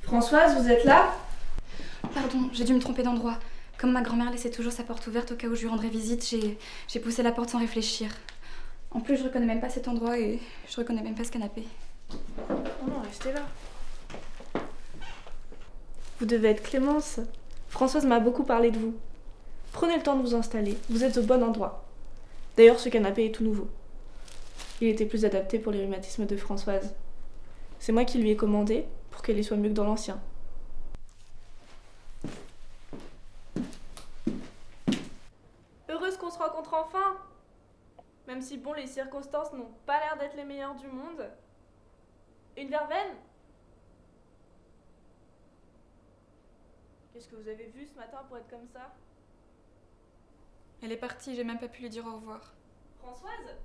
Françoise, vous êtes là? Pardon, j'ai dû me tromper d'endroit. Comme ma grand-mère laissait toujours sa porte ouverte au cas où je lui rendrais visite, j'ai poussé la porte sans réfléchir. En plus, je reconnais même pas cet endroit et je reconnais même pas ce canapé. Oh non, restez là. Vous devez être Clémence. Françoise m'a beaucoup parlé de vous. Prenez le temps de vous installer, vous êtes au bon endroit. D'ailleurs, ce canapé est tout nouveau. Il était plus adapté pour les rhumatismes de Françoise. C'est moi qui lui ai commandé pour qu'elle y soit mieux que dans l'ancien. Heureuse qu'on se rencontre enfin! Même si, bon, les circonstances n'ont pas l'air d'être les meilleures du monde. Une verveine? Qu'est-ce que vous avez vu ce matin pour être comme ça? Elle est partie, j'ai même pas pu lui dire au revoir. Françoise?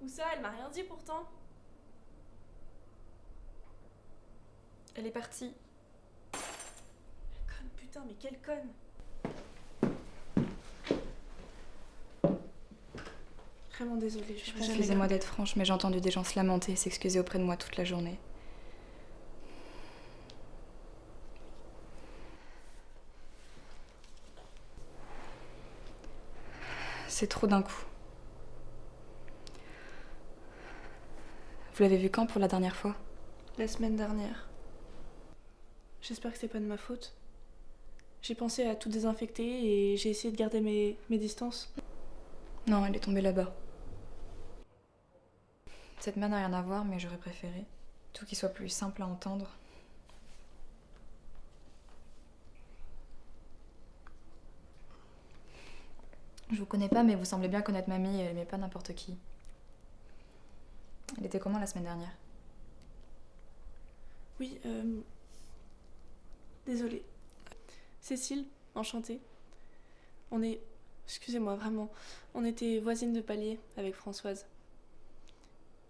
Où ça? Elle m'a rien dit pourtant. Elle est partie. Conne, putain, mais quelle conne! Vraiment désolée, je ferai jamais. Excusez-moi d'être franche, mais j'ai entendu des gens se lamenter et s'excuser auprès de moi toute la journée. C'est trop d'un coup. Vous l'avez vu quand pour la dernière fois? La semaine dernière. J'espère que c'est pas de ma faute. J'ai pensé à tout désinfecter et j'ai essayé de garder mes distances. Non, elle est tombée là-bas. Cette mère n'a rien à voir, mais j'aurais préféré. Tout qui soit plus simple à entendre. Je vous connais pas, mais vous semblez bien connaître mamie, elle aimait pas n'importe qui. Elle était comment la semaine dernière? Oui, désolée. Cécile, enchantée. Excusez-moi, vraiment, on était voisines de palier avec Françoise.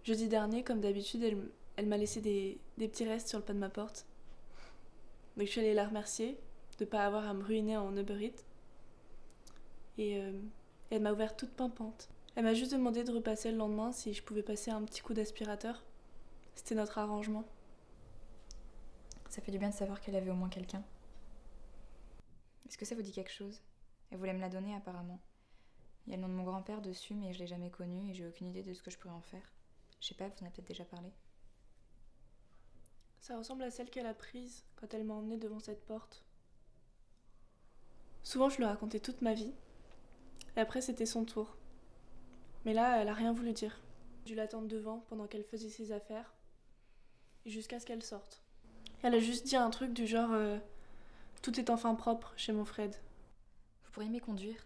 Jeudi dernier, comme d'habitude, elle m'a laissé des petits restes sur le pas de ma porte. Donc je suis allée la remercier de pas avoir à me ruiner en Uber Eats. Et elle m'a ouvert toute pimpante. Elle m'a juste demandé de repasser le lendemain si je pouvais passer un petit coup d'aspirateur. C'était notre arrangement. Ça fait du bien de savoir qu'elle avait au moins quelqu'un. Est-ce que ça vous dit quelque chose? Elle voulait me la donner apparemment. Il y a le nom de mon grand-père dessus, mais je l'ai jamais connu et j'ai aucune idée de ce que je pourrais en faire. Je sais pas, vous en avez peut-être déjà parlé. Ça ressemble à celle qu'elle a prise quand elle m'a emmenée devant cette porte. Souvent, je lui racontais toute ma vie. Et après, c'était son tour. Mais là, elle a rien voulu dire. J'ai dû l'attendre devant pendant qu'elle faisait ses affaires. Et jusqu'à ce qu'elle sorte. Elle a juste dit un truc du genre tout est enfin propre chez mon Fred. Vous pourriez m'y conduire?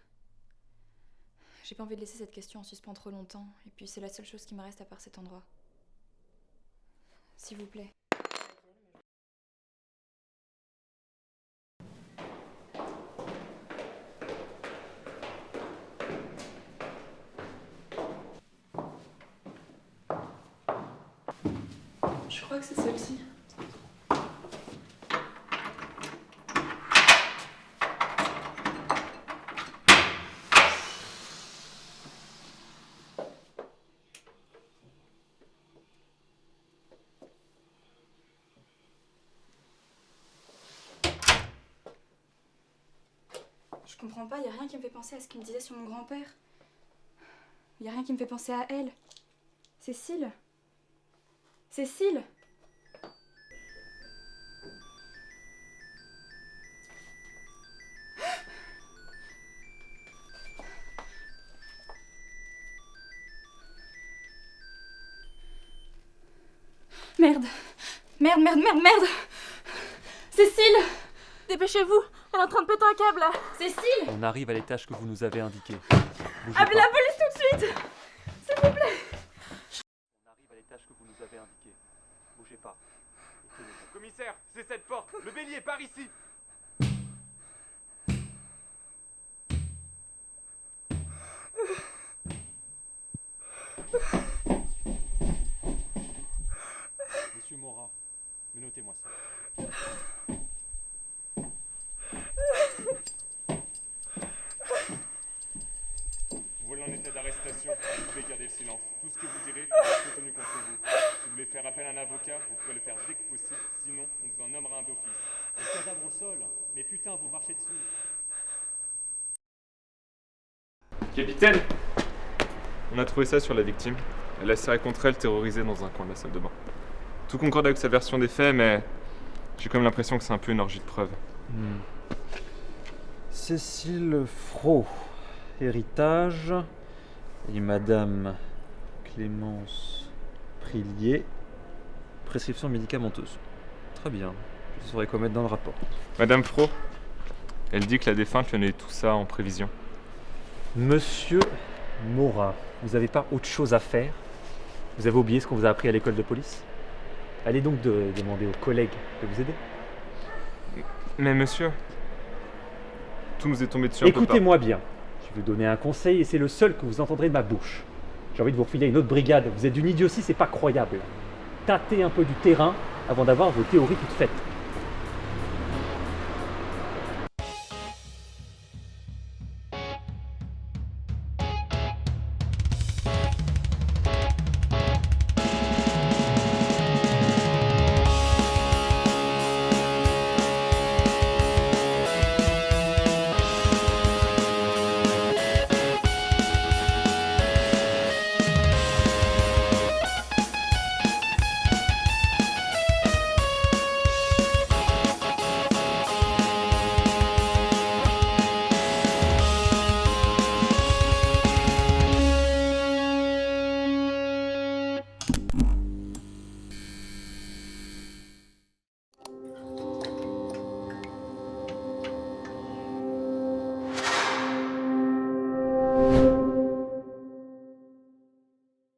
J'ai pas envie de laisser cette question en suspens trop longtemps. Et puis c'est la seule chose qui me reste à part cet endroit. S'il vous plaît. Je crois que c'est celle-ci. Je comprends pas, y a rien qui me fait penser à ce qu'il me disait sur mon grand-père. Y a rien qui me fait penser à elle. Cécile? Cécile? Merde! Merde, merde, merde, merde! Cécile! Dépêchez-vous, elle est en train de péter un câble là. Cécile! On arrive à l'étage que vous nous avez indiqué. Bougez Appelez pas. la police tout de suite. S'il vous plaît. On arrive à l'étage que vous nous avez indiqué. Bougez pas. Et tenez-vous. Commissaire, c'est cette porte. Le bélier, par ici. Monsieur Morat, menotez-moi ça. Voilà en état d'arrestation. Vous pouvez garder le silence. Tout ce que vous direz est tenu contre vous. Si vous voulez faire appel à un avocat, vous pouvez le faire dès que possible. Sinon, on vous en nommera un d'office. Capitaine, on a trouvé ça sur la victime. Elle a serré contre elle, terrorisée dans un coin de la salle de bain. Tout concorde avec sa version des faits, mais j'ai comme l'impression que c'est un peu une orgie de preuves. Cécile Fro, héritage, et Madame Clémence Prillier, prescription médicamenteuse. Très bien, je saurais quoi mettre dans le rapport. Madame Fro, elle dit que la défunte lui a donné tout ça en prévision. Monsieur Morat, vous n'avez pas autre chose à faire? Vous avez oublié ce qu'on vous a appris à l'école de police? Allez donc demander aux collègues de vous aider. Mais monsieur, tout nous est tombé dessus un peu par... Écoutez-moi bien, je vais vous donner un conseil et c'est le seul que vous entendrez de ma bouche. J'ai envie de vous refiler une autre brigade, vous êtes d'une idiotie, c'est pas croyable. Tâtez un peu du terrain avant d'avoir vos théories toutes faites.